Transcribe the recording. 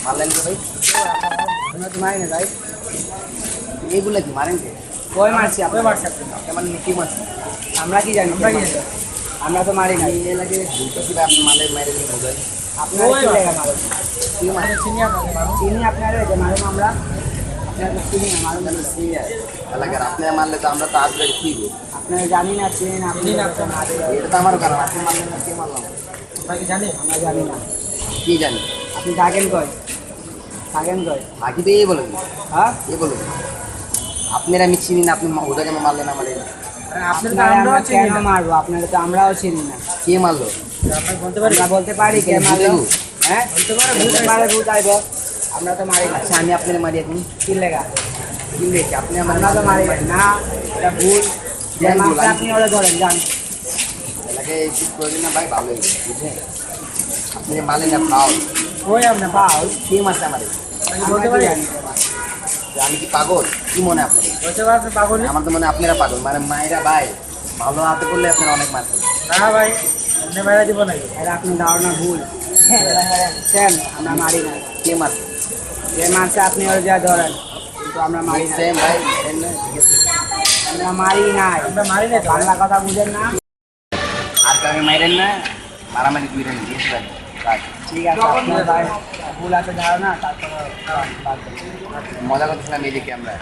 मारलें तो भाई तुम्हारे ने भाई ये बोला कि मारेंगे कोई मारছি আপনি মারছেন কেমন কি মারছেন আমরা কি জানি আমরা তো মারি না ये लगे तो फिर आप मारले मारे नहीं हो गए আপনারা কি লাগা মারো কি মারে চিনি আপনারা যে মারো আমরা আপনারা তো চিনি না মারো না চিনি লাগে আপনি মারলে তো আমরা তো আজ রেখে কি আপনারা জানি না চিনি না আপনি না মারে এটা তো আমার কারণ আপনি মারলে না কে মারলাম ভাই জানি আমরা জানি না কি জানি আপনি থাকেন কই থাকেন কই বাকি তো এই বলেন হ্যাঁ এই বলেন আপনারা আমি চিনি না আপনি ওটাকে মারলে না মারলে আপনারা আমরা কেন মারবো আপনারা তো আমরাও চিনি না কে মারলো আপনি বলতে পারি না বলতে পারি কে মারলো হ্যাঁ বলতে পারে ভূত আইবো আমরা তো মারি না আমি আপনারে মারি এখন কি লাগা কি লেখে আপনি আমরা তো মারি না এটা ভুল যে মারতে আপনি ওরা ধরেন জান লাগে ঠিক করে না ভাই ভালো বুঝছেন আপনি মারলেন না পাও ওই আপনি পাও কে মারতে আমারে বলতে পারি আমি কি পাগল কি মনে আপনার বলতে পারছেন পাগল আমার তো মনে আপনারা পাগল মানে মায়েরা ভাই ভালো হাতে করলে আপনারা অনেক মারতেন না ভাই আপনি মারা দিব না আরে আপনি ধারণা ভুল সেম আমরা মারি না কে মারছে যে মারছে আপনি ওর যা ধরেন কিন্তু আমরা মারি না সেম ভাই আমরা মারি না বাংলা কথা বুঝেন না আর কাউকে মারেন না মারামারি দুই রেন দিয়েছে ঠিক আছে আপনার ভাই ভুল আছে ধারণা তারপর মজা করতেছিলাম এই দিকে আমরা